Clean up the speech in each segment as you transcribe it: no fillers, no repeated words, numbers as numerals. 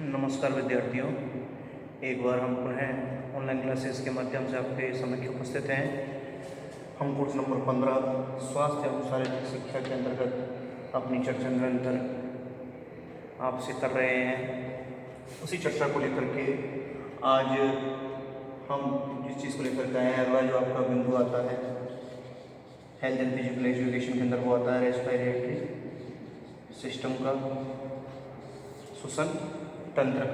नमस्कार विद्यार्थियों, एक बार हम पुनः ऑनलाइन क्लासेस के माध्यम से आपके समक्ष उपस्थित हैं। हम कोर्स नंबर 15 स्वास्थ्य एवं शारीरिक शिक्षा के अंतर्गत अपनी चर्चा निरंतर आपसे कर रहे हैं। उसी चर्चा को लेकर के आज हम जिस चीज़ को लेकर के आए हैं, अगला जो आपका बिंदु आता है हेल्थ एंड फिजिकल एजुकेशन के अंदर, वो आता है रेस्पिरेटरी सिस्टम का श्वसन तंत्र।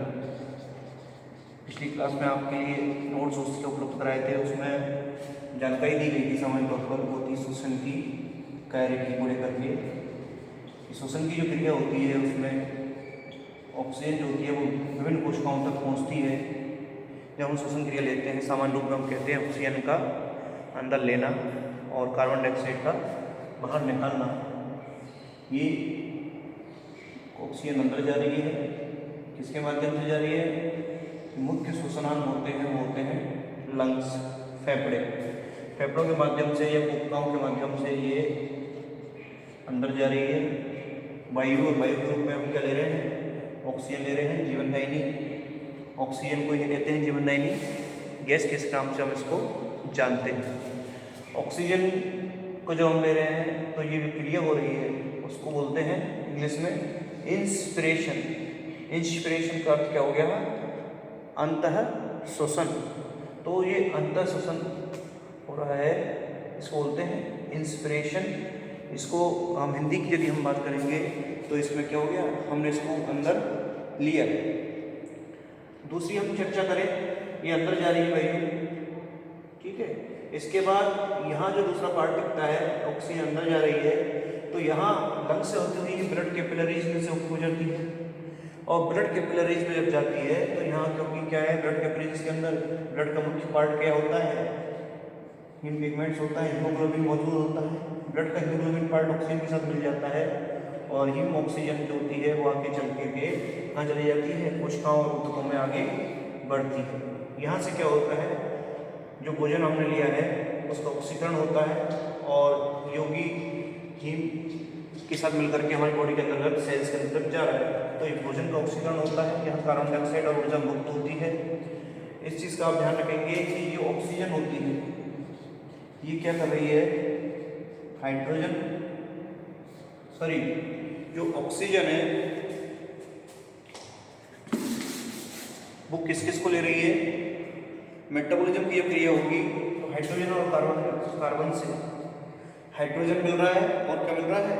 पिछली क्लास में आपके लिए नोट्स उसके उपलब्ध कराए थे, उसमें जानकारी दी गई थी सामान्य तौर पर, वो थी श्वसन की कार्य को लेकर के। श्वसन की जो क्रिया होती है उसमें ऑक्सीजन जो होती है वो विभिन्न कोशिकाओं तक पहुंचती है। जब हम श्वसन क्रिया लेते हैं, सामान्य रूप में हम कहते हैं ऑक्सीजन का अंदर लेना और कार्बन डाइऑक्साइड का बाहर निकालना। ये ऑक्सीजन अंदर जा रही है, किसके माध्यम से जा रही है? मुख्य श्वसनांग होते हैं, वो होते हैं लंग्स, फेफड़े। फेफड़ों के माध्यम से या कोशिकाओं के माध्यम से ये अंदर जा रही है। वायु और वायु के रूप में हम क्या ले रहे हैं? ऑक्सीजन ले रहे हैं, जीवनदायिनी। ऑक्सीजन को ये कहते हैं जीवनदायिनी गैस, किस नाम से हम इसको जानते हैं। ऑक्सीजन को जब हम ले रहे हैं तो ये क्रिया हो रही है, उसको बोलते हैं इंग्लिश में इंस्पिरेशन। इंस्पिरेशन का अर्थ क्या हो गया? अंतः श्वसन। तो ये अंतः श्वसन हो रहा है, इसको बोलते हैं इंस्पिरेशन। इसको हम हिंदी की यदि हम बात करेंगे तो इसमें क्या हो गया? हमने इसको अंदर लिया। दूसरी हम चर्चा करें, ये अंदर जा रही है वायु, ठीक है। इसके बाद यहाँ जो दूसरा पार्ट दिखता है, ऑक्सीजन अंदर जा रही है, तो यहाँ लंग्स से होती हुई ब्लड कैपिलरीज में से होकर गुजरती है, और ब्लड कैपिलरीज में जब जाती है तो यहाँ क्योंकि क्या है, ब्लड कैपिलरीज के अंदर ब्लड का मुख्य पार्ट क्या होता है? हिम पिगमेंट्स होता है, हीमोग्लोबिन मौजूद होता है। ब्लड का हीमोग्लोबिन पार्ट ऑक्सीजन के साथ मिल जाता है, और हीम ऑक्सीजन जो होती है वो आगे चल के कहाँ चली जाती है? कोशिकाओं और ऊतकों में आगे बढ़ती है। यहाँ से क्या होता है, जो भोजन हमने लिया है उसका ऑक्सीकरण होता है, और योगी हीम के साथ मिलकर के हमारी बॉडी के अंतर्गत सेल्स के अंदर जा रहा है। तो ये भोजन का ऑक्सीकरण होता है, यहाँ कार्बन डाइऑक्साइड और ऊर्जा मुक्त होती है। इस चीज़ का आप ध्यान रखेंगे कि ये ऑक्सीजन होती है, ये क्या कर रही है? हाइड्रोजन, सॉरी, जो ऑक्सीजन है वो किस किस को ले रही है? मेटाबॉलिज्म की जब क्रिया होगी तो हाइड्रोजन और कार्बन से हाइड्रोजन मिल रहा है, और क्या मिल रहा है?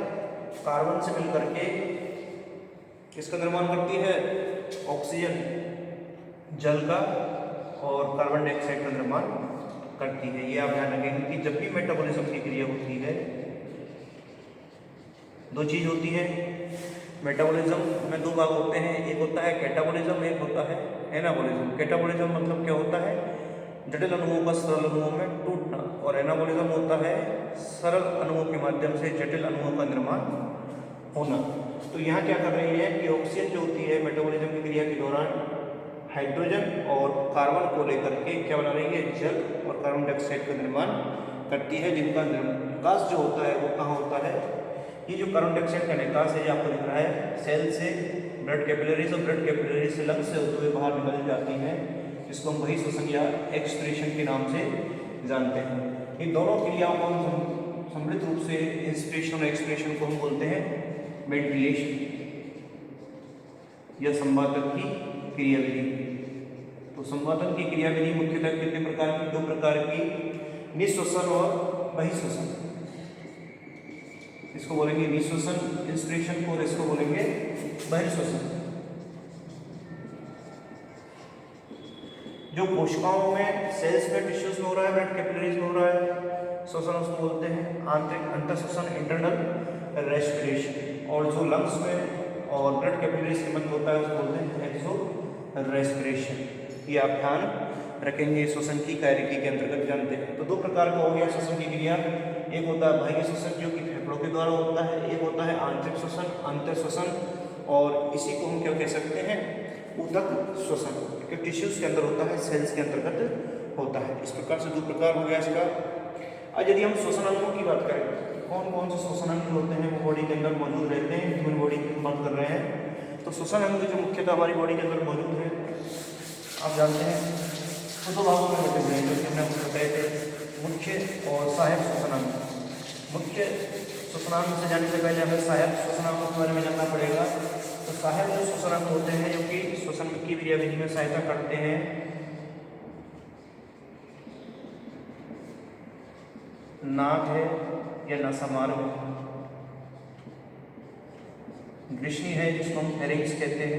कार्बन से मिल करके किसका निर्माण करती है? ऑक्सीजन, जल का, और कार्बन डाइऑक्साइड का निर्माण करती है। ये आप ध्यान रखेंगे कि जब भी मेटाबॉलिज्म की क्रिया होती है, दो चीज होती है। मेटाबॉलिज्म में दो भाग होते हैं, एक होता है कैटाबॉलिज्म, एक होता है एनाबॉलिज्म। कैटाबॉलिज्म मतलब क्या होता है? जटिल अणुओं का सरल अणुओं में टूटना, और एनाबॉलिज्म होता है सरल अणुओं के माध्यम से जटिल अणुओं का निर्माण होना। तो यहाँ क्या कर रही है कि ऑक्सीजन जो होती है मेटाबॉलिज्म की क्रिया के दौरान हाइड्रोजन और कार्बन को लेकर के क्या बना रही है? जल और कार्बन डाइऑक्साइड का निर्माण करती है, जिनका निकास जो होता है वो कहाँ होता है? ये जो कार्बन डाइऑक्साइड का निकास है, ये आपको दिख रहा है सेल से ब्लड कैपिलरीज, और ब्लड कैपिलरीज से लंग्स से होते हुए बाहर निकल जाती है, जिसको हम वही श्वसन या एक्सपिरेशन के नाम से जानते हैं। इन दोनों क्रियाओं को हम सम्मिलित रूप से इंस्पिरेशन और एक्सपिरेशन को हम बोलते हैं वेंटिलेशन या संवादन की क्रियाविधि। तो संवादन की क्रियाविधि मुख्यतः कितने प्रकार की? दो प्रकार की, निःश्वसन और बहिःश्वसन। इसको बोलेंगे निःश्वसन इंस्पिरेशन को, और इसको बोलेंगे बहिःश्वसन। जो कोशिकाओं में, सेल्स में, टिश्यूज में हो रहा है, ब्लड कैपिलरीज में हो रहा है श्वसन, उसको बोलते हैं आंतरिक अंतर श्वसन, इंटरनल रेस्पिरेशन। और जो लंग्स में और ब्लड कैपिलरीज के मध्य होता है उसको बोलते हैं एक्सो रेस्पिरेशन। ये आप ध्यान रखेंगे, श्वसन की कार्यकी के अंतर्गत जानते हैं। तो दो प्रकार का हो गया श्वसन की क्रिया, एक होता है बाह्य श्वसन जो कि फेफड़ों के द्वारा होता है, एक होता है आंतरिक श्वसन, अंतर श्वसन, और इसी को हम क्या कह सकते हैं? ऊतक श्वसन, कि टिश्यूज के अंदर होता है, सेल्स के अंतर्गत होता है। इस प्रकार से दो प्रकार हो गया इसका। आज यदि हम श्वसन अंगों की बात करें, कौन कौन से श्वसन अंग होते हैं वो बॉडी के अंदर मौजूद रहते हैं, ह्यूमन बॉडी की बात कर रहे हैं, तो श्वसन अंग जो मुख्यतः हमारी बॉडी के अंदर मौजूद है, आप जानते हैं तो दो भागों में बटे हुए हैं, जो कि हमने आपको बताए थे, मुख्य और सहायक श्वसनांग। मुख्य श्वसनांग से जाने से पहले हमें सहायक श्वसनांग के बारे में जानना पड़ेगा। तो सहायक जो श्वसनांग होते हैं जो कि श्वसन की क्रियाविधि में सहायता करते हैं, नाक है या नासामार्ग, ग्रीष्णी है जिसको हम फेरिंग्स कहते हैं,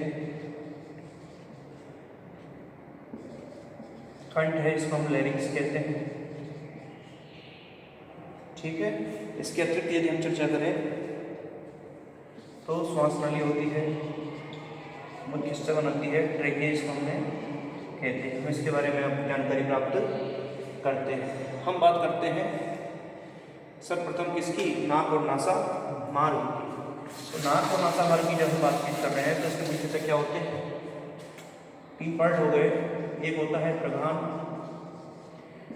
कंठ है जिसको हम लैरिंग्स कहते हैं। ठीक है, इसके अतिरिक्त यदि हम चर्चा करें तो श्वास नली होती है, मुख्य स्तवन होती है, ट्रेकिया जिसको हमने कहते हैं। हम इसके बारे में आप जानकारी प्राप्त करते हैं। हम बात करते हैं सर्वप्रथम किसकी, नाक और नासा मार्ग की। तो नाक और नासा मार्ग की जब हम बातचीत कर रहे हैं तो इसके मुख्यतः क्या होते हैं, 3 पार्ट हो गए। एक होता है प्रधान,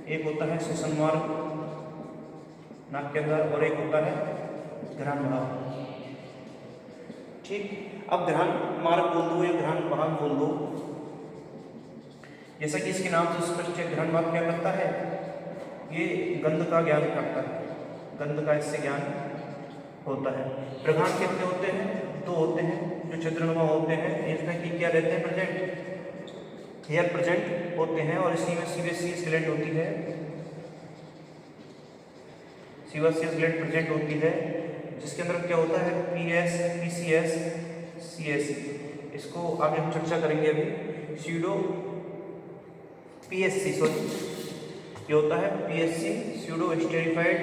एक होता है श्वसन मार्ग नाक के अंदर, और एक होता है घ्राण भाग। ठीक, अब घ्राण मार्ग बोल दो या घ्राण भाग बोल दो, जैसा कि इसके नाम से स्पष्ट है, घ्राण भाग क्या करता है, ये गंध का ज्ञान करता है, गंध का इससे ज्ञान होता है। प्रधान कितने होते हैं, 2 होते हैं, जो छिद्रनुमा होते हैं, इसमें कि क्या रहते हैं, प्रेजेंट, हेयर प्रेजेंट होते हैं, और इसी में सीवेसियस ग्लैंड होती है, सीवेसियस ग्लैंड प्रेजेंट होती है, जिसके अंदर क्या होता है, पीएस, पीसीएस, सीएससी। इसको आगे हम चर्चा करेंगे अभी। स्यूडो पीएससी, सॉरी, ये होता है PSC, pseudo stratified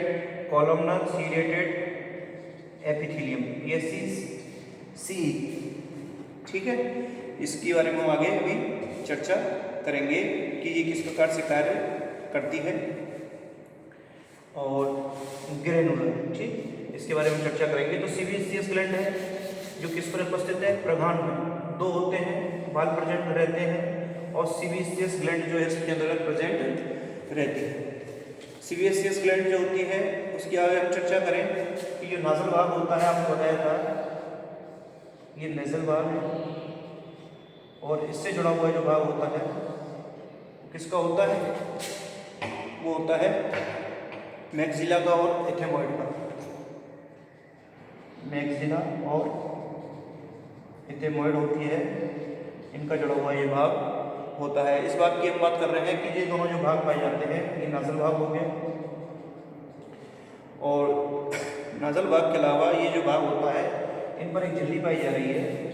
columnar ciliated epithelium, PSC C. ठीक है, इसके बारे में हम आगे अभी चर्चा करेंगे कि ये किस प्रकार से कार्य करती है, और ग्रेनुलर, ठीक, इसके बारे में चर्चा करेंगे। तो सीवेसियस ग्लैंड है जो किस पर उपस्थित है, प्रधान में 2 होते हैं, बाल प्रेजेंट रहते हैं, और सीवेसियस ग्लैंड जो है इसके अंदर प्रेजेंट रहती है। सीवेसियस ग्लैंड जो होती है उसकी आगे हम चर्चा करें कि जो नाजल भाग होता है, आपको बताया था ये नेजल भाग है, और इससे जुड़ा हुआ जो भाग होता है किसका होता है, वो होता है मैक्सिला का और एथेमॉइड का। मैक्सिला और एथेमॉइड होती है, इनका जुड़ा हुआ ये भाग होता है। इस बात की हम बात कर रहे हैं कि ये दोनों जो भाग पाए जाते हैं, ये नाजल भाग हो गए, और नाजल भाग के अलावा ये जो भाग होता है इन पर एक झिल्ली पाई जा रही है,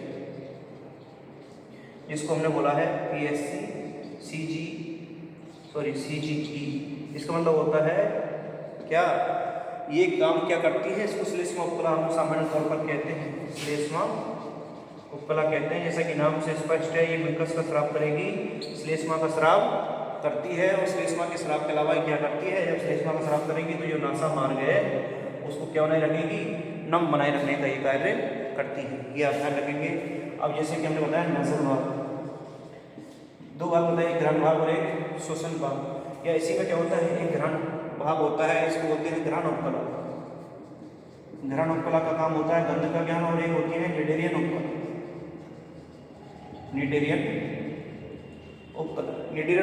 जिसको हमने बोला है पीएससी सीजीई। इसका मतलब होता है क्या, ये काम क्या करती है, इसको श्लेष्मा उपकला हम सामान्य तौर पर कहते हैं, श्लेष्मा उपकला कहते हैं। जैसा कि नाम से स्पष्ट है, ये म्यूकस का स्राव करेगी, श्लेष्मा का स्राव करती है, और श्लेष्मा के स्राव के अलावा क्या करती है, जब श्लेष्मा का स्राव करेगी तो जो नासा मार्ग है उसको क्या बनाए रखेगी, नम बनाए रखने का ये कार्य करती है, ये आप ध्यान रखेंगे। अब जैसे कि हमने बताया नाजल भाग, 2 भाग बताए, एक घ्राण भाग और एक श्वसन भाग, या इसी में क्या होता है, एक घ्राण भाग होता है, इसको बोलते हैं घ्राण उपकला। घ्राण उपकला का काम होता है गंध का ज्ञान, और एक होती है निडेरियन उपकला। निडेरियन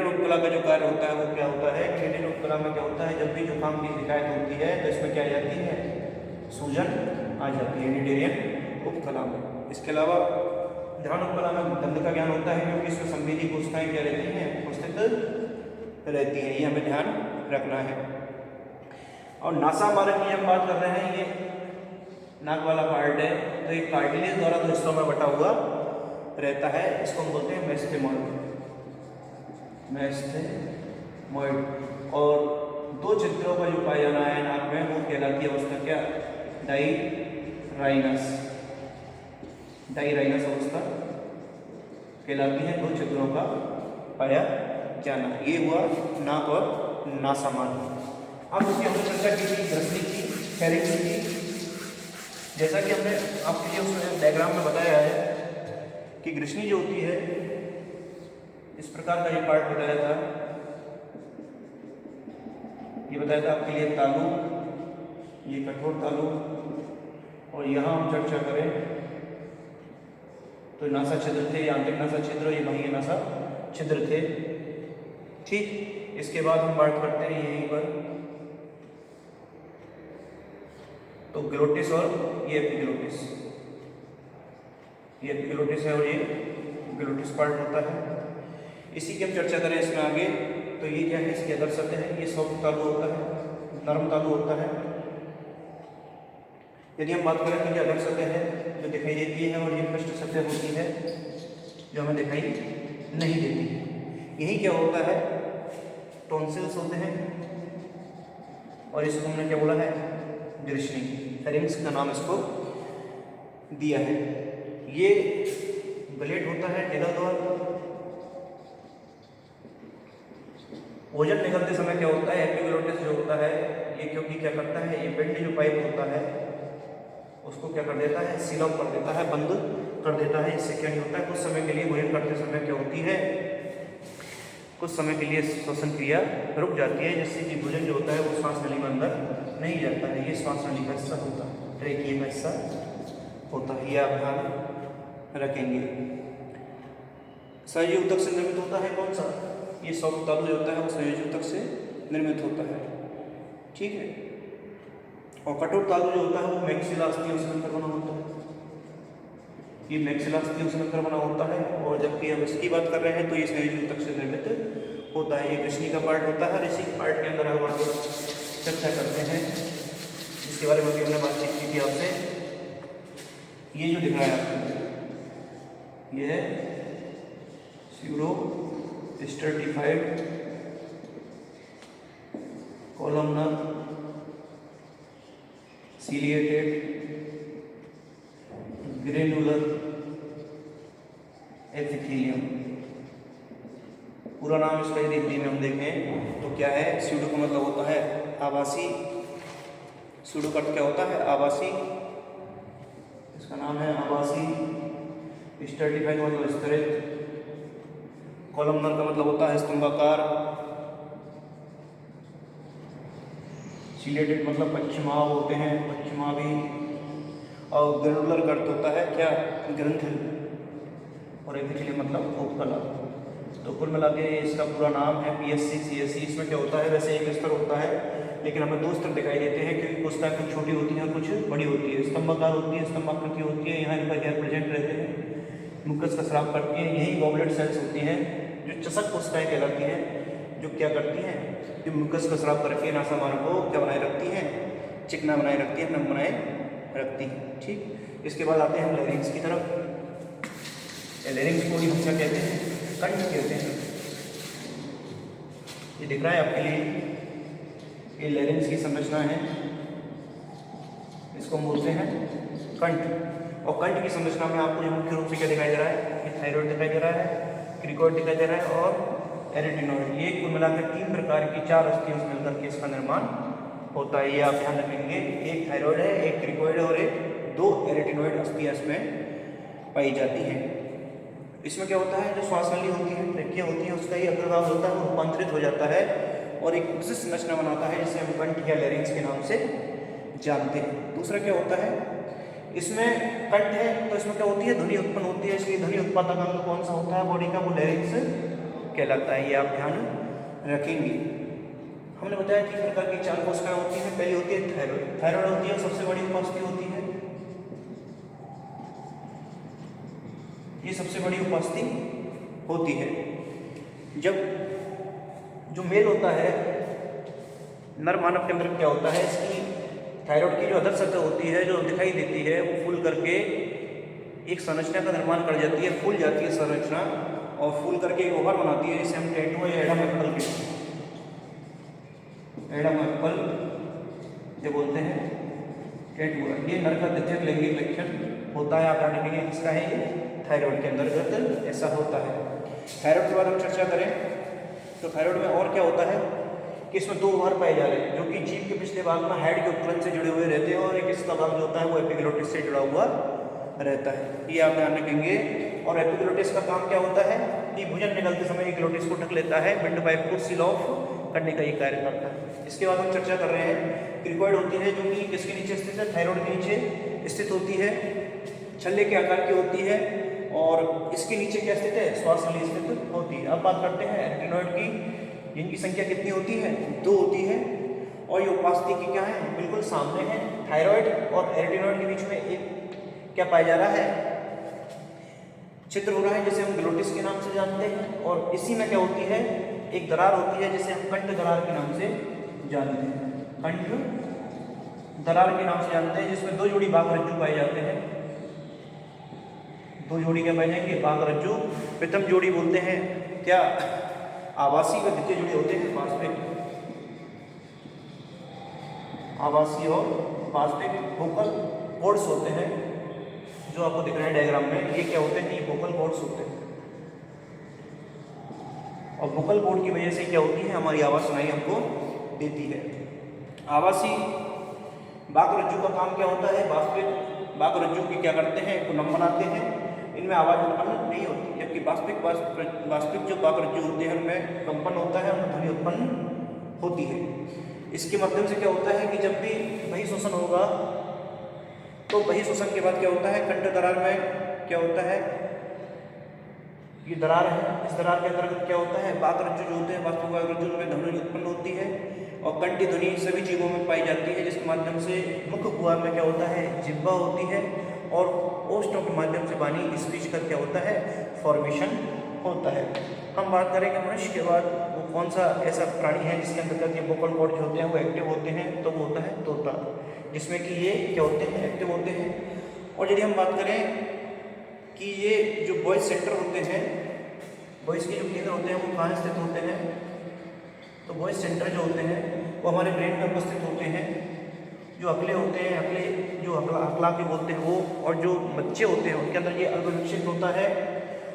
उपकला का जो कार्य होता है वो क्या होता है, निडेरियन उपकला में क्या होता है, जब भी जुकाम की शिकायत होती है तो इसमें क्या आ जाती है, सूजन आ जाती है निडेरियन उपकला में। इसके अलावा घ्राण उपकला में गंध का ज्ञान होता है, क्योंकि इसमें संवेदी कोशिकाएं क्या रहती हैं, उपस्थित रहती हैं, ये हमें ध्यान रखना है। और नासा मार्ग की हम बात कर रहे हैं, ये नाक वाला पार्ट है, तो ये कार्टिलेज द्वारा 2 हिस्सों में बटा हुआ रहता है, इसको हम बोलते हैं मेस्थेमॉइड। और 2 छिद्रों का जो पाया जाना है नाक में, वो कहलाती है अवस्था क्या, डाईराइनस अवस्था कहलाती है, 2 छिद्रों का पाया जाना। ये हुआ नाक और नासा मार्ग। अब उसकी हमने चर्चा की थी ग्रसनी की, फेरिंग्स की। जैसा कि हमने आपके लिए उस डायग्राम में बताया है कि ग्रसनी जो होती है, इस प्रकार का ये पार्ट बताया था, ये बताया था आपके लिए तालु, ये कठोर तालु, और यहाँ हम चर्चा करें तो तो नासा छिद्र थे, आंतरिक नासा छिद्र, ये बाह्य नासा छिद्र थे। ठीक, इसके बाद हम बात करते हैं यहीं पर तो ग्लोटिस और ये एपिग्लोटिस। ये एपिग्लोटिस है और ये ग्लोटिस पार्ट होता है। इसी की हम चर्चा करें इसमें आगे। तो ये क्या है, इसकी अदर सतह है, ये सॉफ्ट तालु होता है, नरम तालु होता है। यदि हम बात करें तो ये अदर सतह है जो दिखाई देती है, और ये पृष्ठ सतह होती है जो हमें दिखाई नहीं देती है। यही क्या होता है, टॉन्सिल्स होते हैं, और इसको हमने क्या बोला है, ग्रिशनी, फेरिंक्स का नाम इसको दिया है। ये ब्लेड होता है निगल द्वारा। ओजन निकलते समय क्या होता है, एपिग्लोटिस जो होता है ये क्योंकि क्या करता है, ये बेंड जो पाइप होता है उसको क्या कर देता है, सील ऑफ कर देता है, बंद कर देता है। इससे क्या नहीं होता है, कुछ समय के लिए भोजन करते समय क्या होती है, कुछ समय के लिए श्वसन क्रिया रुक जाती है, जिससे कि भोजन जो होता है वो श्वास नली में अंदर नहीं जाता है। ये श्वास नली का हिस्सा होता है, ट्रेकिया का हिस्सा होता है, ये आप ध्यान रखेंगे। संयोजी ऊतक से निर्मित होता है कौन सा, ये सॉफ्ट तालु जो होता है वो संयोजी ऊतक से निर्मित होता है। ठीक है, और कठोर तालु जो होता है वो मैक्सिला अस्थियों से मिलकर बना होता है। ये मैक्सिला अस्थियों से मिलकर बना होता है, और जबकि हम इसकी बात कर रहे हैं तो ये संयोजी ऊतक से निर्मित होता है। ये ग्रिशनी का पार्ट होता है, और इसी पार्ट के अंदर हम आगे चर्चा करते हैं, जिसके बारे में अभी हमने बातचीत की थी आपसे। ये जो दिख रहा है आपको, ये है pseudo stratified columnar ciliated granular epithelium. पूरा नाम इसका यदि हिंदी में हम देखें तो क्या है, स्यूडो का मतलब होता है आवासी, स्यूडो का क्या होता है, आवासी, इसका नाम है आवासी, स्ट्रैटिफाइड का मतलब स्तरित, कॉलमनर का मतलब होता है स्तंभाकार, सीलेटेड मतलब पश्चिमाव होते हैं, पश्चिमावी, और ग्रेनुलर का अर्थ होता है क्या, ग्रंथिल, और एपिथेलियम मतलब उपकला। तो कुल मिला के इसका पूरा नाम है PSC CSC। इसमें क्या होता है, वैसे एक स्तर होता है लेकिन हमें दो स्तर दिखाई देते हैं, क्योंकि कुछ कुछ छोटी होती है और कुछ बड़ी होती है। स्तंभाकार होती है, स्तंभाकृति होती है, यहाँ इनका हेयर प्रेजेंट रहते हैं, मुकस का स्राव करती है। यही गॉबलेट सेल्स होती हैं जो चषक कोशिकाएं कहलाती हैं, जो क्या करती हैं, जो मुकस का स्राव करके नासामार्ग को क्या बनाए रखती हैं, चिकना बनाए रखती है, नम बनाए रखती है। ठीक, इसके बाद आते हैं हम लैरिंग्स की तरफ। लैरिंग्स को हम क्या कहते हैं, कंठ कहते हैं। ये दिख रहा है आपके लिए, ये लैरिंग्स की संरचना है, इसको बोलते हैं कंठ। और कंठ की संरचना में आपको मुख्य रूप से क्या दिखाई दे रहा है, ये थायराइड दिखाई दे रहा है, क्रिकॉइड दिखाई दे रहा है, और एरिटिनॉइड। ये कुल मिलाकर 3 प्रकार की 4 अस्थियों से मिलकर के इसका निर्माण होता है। ये आप ध्यान रखेंगे, एक थायराइड है, एक क्रिकॉइड है, और एक 2 एरिटिनॉइड अस्थियां इसमें पाई जाती हैं। इसमें क्या होता है, जो श्वास नली होती है, ट्रेकिया होती है, उसका ही अग्रभाग होता है वो रूपांतरित हो जाता है और एक विशिष्ट संरचना बनाता है, जिसे हम कंठ या लैरिंग्स के नाम से जानते हैं। दूसरा क्या होता है, इसमें कंठ है तो इसमें क्या होती है, ध्वनि उत्पन्न होती है, इसलिए ध्वनि उत्पादक अंग कौन सा होता है बॉडी का, वो लैरिंग्स कहलाता है। ये आप ध्यान रखेंगे। हमने बताया 3 प्रकार की 4 कोशिकाएं होती हैं। पहली होती है थायराइड, थायराइड होती है सबसे बड़ी उपास्थि होती है, ये सबसे बड़ी उपास्थि होती है। जब जो मेल होता है नर मानव के अंदर क्या होता है, इसकी थायराइड की जो अधर सतह होती है जो दिखाई देती है, वो फूल करके एक संरचना का निर्माण कर जाती है, फूल जाती है संरचना, और फूल करके एक ओवर बनाती है, जिसे हम टेटुआ या एडम एप्पल कहते हैं, एडम एप्पल जो बोलते हैं टेटुआ। ये नर का द्वितीयक लैंगिक लक्षण होता है, आप ध्यान रखेंगे किसका है, ये थायराइड के अंतर्गत ऐसा होता है। थायराइड के बाद हम चर्चा करें तो थायराइड में और क्या होता है कि इसमें 2 भाग पाए जा रहे हैं, जो कि जीभ के पिछले भाग में हेड के उपकरण से जुड़े हुए रहते हैं, और एक इसका भाग जो होता है वो एपिग्लोटिस से जुड़ा हुआ रहता है। ये आप ध्यान रखेंगे। और एपिग्लोटिस का काम क्या होता है कि भोजन निकलते समय एपिग्लोटिस को ढक लेता है, विंड पाइप को सील ऑफ करने का ये कार्य करता है। इसके बाद हम चर्चा कर रहे हैं क्रिकॉइड होती है, जो कि किसके नीचे स्थित है, थायराइड के नीचे स्थित होती है, छल्ले के आकार की होती है, और इसके नीचे क्या स्थित है, श्वास नली स्थित होती है। अब बात करते हैं एरेटिनॉइड की, जिनकी संख्या कितनी होती है, 2 होती है। और ये उपास्थि की क्या है, बिल्कुल सामने है। थायराइड और एरेटिनॉइड के बीच में एक क्या पाया जा रहा है, छिद्र हो रहा है, जिसे हम ग्लोटिस के नाम से जानते हैं। और इसी में क्या होती है, एक दरार होती है जिसे हम कंठ दरार के नाम से जानते हैं। कंठ दरार के नाम से जानते हैं, जिसमें 2 जोड़ी बाघ रज्जु पाए जाते हैं। 2 जोड़ी क्या पाए जाएंगे, बाघ रज्जु। प्रथम जोड़ी बोलते हैं क्या, आवासीय व द्वितीय जोड़ी होते हैं वास्तविक, आवासीय और वास्तविक फोकल कॉर्ड्स होते हैं, जो आपको दिख रहे हैं डायग्राम में। ये क्या होते हैं, ये फोकल कॉर्ड्स होते हैं। और फोकल कॉर्ड की वजह से क्या होती है, हमारी आवाज सुनाई हमको देती है। आवासीय बाघ रज्जु का काम क्या होता है, वास्तविक बाघ रज्जु की क्या करते हैं, कुनम बनाते हैं, इनमें आवाज उत्पन्न नहीं होती। जबकि वास्तविक जो बाघ रज्जु होते हैं उनमें कंपन होता है, उनमें ध्वनि उत्पन्न होती है। इसके माध्यम से क्या होता है कि जब भी बहिःश्वसन होगा तो बहिःश्वसन के बाद क्या होता है, कंठ दरार में क्या होता है, ये दरार है, इस दरार के अंतर्गत क्या होता है, बाघ रज्जु जो होते हैं, वास्तविक बाघ रज्जु में ध्वनि उत्पन्न होती है। और कंठी ध्वनि सभी जीवों में पाई जाती है, जिसके माध्यम से मुख गुहा में क्या होता है, जिह्वा होती है। और ओष्ठों के माध्यम से वाणी स्पीच का क्या होता है, फॉर्मेशन होता है। हम बात करेंगे मनुष्य के बाद वो कौन सा ऐसा प्राणी है जिसके अंतर्गत ये वोकल कॉर्ड जो होते हैं वो एक्टिव होते हैं, तो वो होता है तोता, जिसमें कि ये क्या होते हैं, एक्टिव होते हैं। और यदि हम बात करें कि ये जो वॉइस सेंटर होते हैं, वॉइस के जो केंद्र होते हैं वो कहाँ स्थित होते हैं, तो वॉइस सेंटर जो होते हैं वो हमारे ब्रेन में उपस्थित होते हैं। जो अकले होते हैं, अकले जो अकला के बोलते हैं वो, और जो बच्चे होते हैं उनके अंदर ये अल्पविकसित होता है।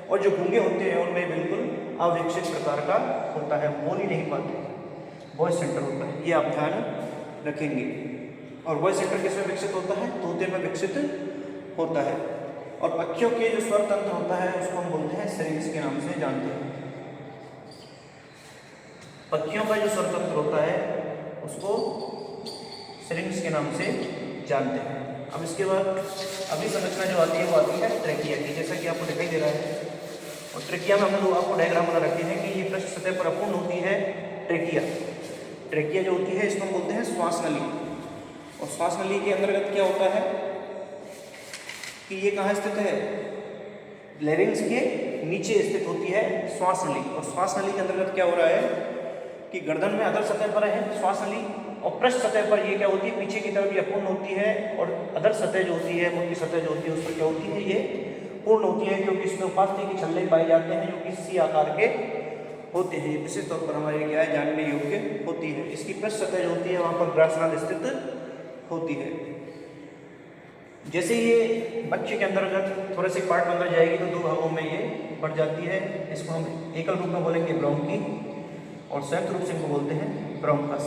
और जो गूंगे होते हैं उनमें बिल्कुल अविकसित प्रकार का होता है, बोल ही नहीं पाते, वॉइस सेंटर होता है, ये आप ध्यान रखेंगे। और वॉइस सेंटर किसमें विकसित होता है, तोते में विकसित होता है। और पक्षियों के जो स्वर तंत्र होता है उसको हम बोलते हैं सिरिंक्स के नाम से जानते हैं। पक्षियों का जो स्वर तंत्र होता है उसको सिरिंक्स के नाम से जानते हैं। अब इसके बाद अगली संरचना जो आती है वो आती है ट्रेकिया की, जैसा कि आपको दिखाई दे रहा है। और ट्रेकिया में हमने आपको डायग्राम बना रखे हैं कि ये पृष्ठ सतह पर अपूर्ण होती है ट्रेकिया। ट्रेकिया जो होती है इसको हम बोलते हैं श्वास नली। और श्वास नली के अंतर्गत क्या होता है कि ये कहाँ स्थित है, लैरिंक्स के नीचे स्थित होती है श्वास नली। और श्वास नली के अंतर्गत क्या हो रहा है कि गर्दन में अधर सतह पर है श्वास नली, और पृष्ठ सतह पर ये क्या होती है, पीछे की तरफ ये अपूर्ण होती है। और अधर सतह जो होती है, मुख्य सतह जो होती है, उस पर क्या होती है, ये पूर्ण होती है, क्योंकि इसमें उपास्थि के छल्ले पाए जाते हैं जो कि सी आकार के होते हैं। ये विशेष तौर पर हमारे क्या है, जानने योग्य होती है। इसकी पृष्ठ सतह जो होती है वहाँ पर ग्रासनाल स्थित होती है। जैसे ये बच्चे के अंतर्गत थोड़े से पार्ट में अंदर जाएगी तो 2 भागों में ये बढ़ जाती है। इसको हम एकल रूप में बोलेंगे ब्रोंकी, और संयुक्त रूप से इनको बोलते हैं ब्रोंकस।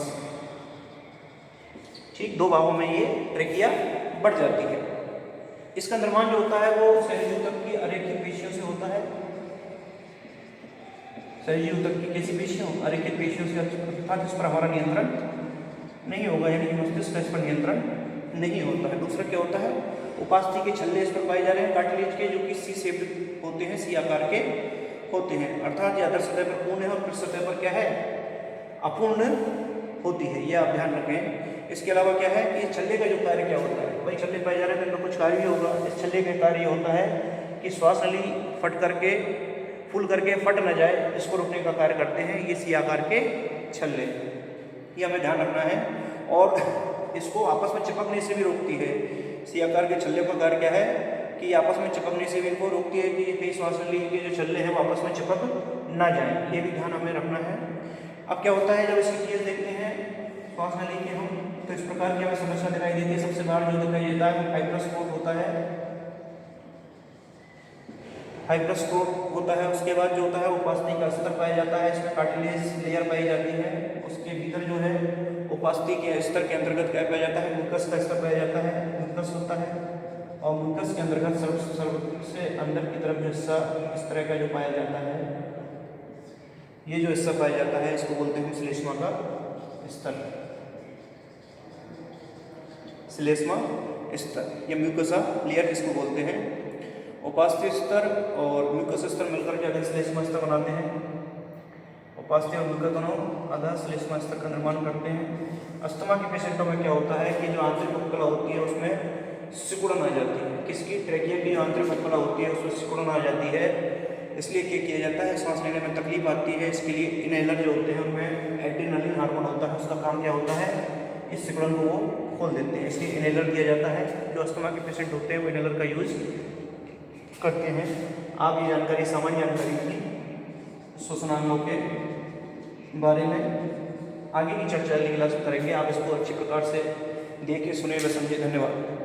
ठीक, 2 भागों में ये ट्रेकिया बढ़ जाती है। इसका निर्माण जो होता है वो शरीर ऊतक की अरेखित पेशियों से होता है। शरीर ऊतक की कैसी पेशियों, अरेखित पेशियों से, अर्थात इस पर हमारा नियंत्रण नहीं होगा, यानी कि मस्तिष्क का इस पर नियंत्रण नहीं होता है। दूसरा क्या होता है, उपास्थि के छल्ले इस पर पाए जा रहे हैं कार्टिलेज के, जो कि सी शेप होते हैं, सी आकार के होते हैं। अर्थात ये अधर सतह पर पूर्ण है और पृष्ठ सतह पर क्या है, अपूर्ण होती है, ये आप ध्यान रखें। इसके अलावा क्या है कि छल्ले का जो कार्य क्या होता है, वही छल्ले पाए जा रहे हैं तो इनका कुछ कार्य भी होगा। इस छल्ले का कार्य होता है कि श्वास नली फट करके, फूल करके फट न जाए, इसको रोकने का कार्य करते हैं ये सी आकार के छल्ले, ये हमें ध्यान रखना है। और इसको आपस में चिपकने से भी रोकती है। सी आकार के छल्ले का कार्य क्या है कि आपस में चिपकने से भी इनको रोकती है कि कई श्वास नली के जो छल्ले हैं वो आपस में चिपक ना जाए, ये भी ध्यान हमें रखना है। अब क्या होता है जब इसकी चीज़ देखते हैं श्वास नली के हम, तो इस प्रकार की हमें समस्या दिखाई देती है। सबसे बाहर जो दिखाई देता है वो फाइब्रोस्कोप होता है, फाइब्रोस्कोप होता है। उसके बाद जो होता है उपास्थि का स्तर पाया जाता है, इसमें कार्टिलेज लेयर पाई जाती है। उसके भीतर जो है उपास्थि के स्तर के अंतर्गत क्या पाया जाता है, म्यूकस का स्तर पाया जाता है, म्यूकस होता है। और म्यूकस के अंतर्गत सबसे अंदर की तरफ जो हिस्सा इस तरह का जो पाया जाता है, ये जो हिस्सा पाया जाता है इसको बोलते हैं श्लेष्मा का स्तर, श्लेष्मा स्तर या म्यूकोसा लेयर इसको बोलते हैं। उपास्थि स्तर और म्यूकस स्तर मिलकर के अधः श्लेष्मा स्तर बनाते हैं। उपास्थि और म्यूकस दोनों अधः श्लेष्मा स्तर का निर्माण करते हैं। अस्थमा के पेशेंटों में क्या होता है कि जो आंतरिक उपकला होती है उसमें सिकुड़न आ जाती है। किसकी? ट्रेकिया की आंतरिक उपकला होती है उसमें सिकुड़न आ जाती है। इसलिए क्या किया जाता है? सांस लेने में तकलीफ आती है, इसके लिए इनहेलर जो होते हैं उनमें एड्रेनालिन हार्मोन होता है, उसका काम क्या होता है? इस सिकुड़न को वो खोल देते हैं, इसलिए इनहेलर दिया जाता है। जो अस्थमा के पेशेंट होते हैं वो इनहेलर का यूज करते हैं। आप ये जानकारी सामान्य जानकारी थी श्वसनांगों के बारे में। आगे की चर्चा अगली क्लास में करेंगे। आप इसको अच्छी प्रकार से देखिए, सुने व समझे। धन्यवाद।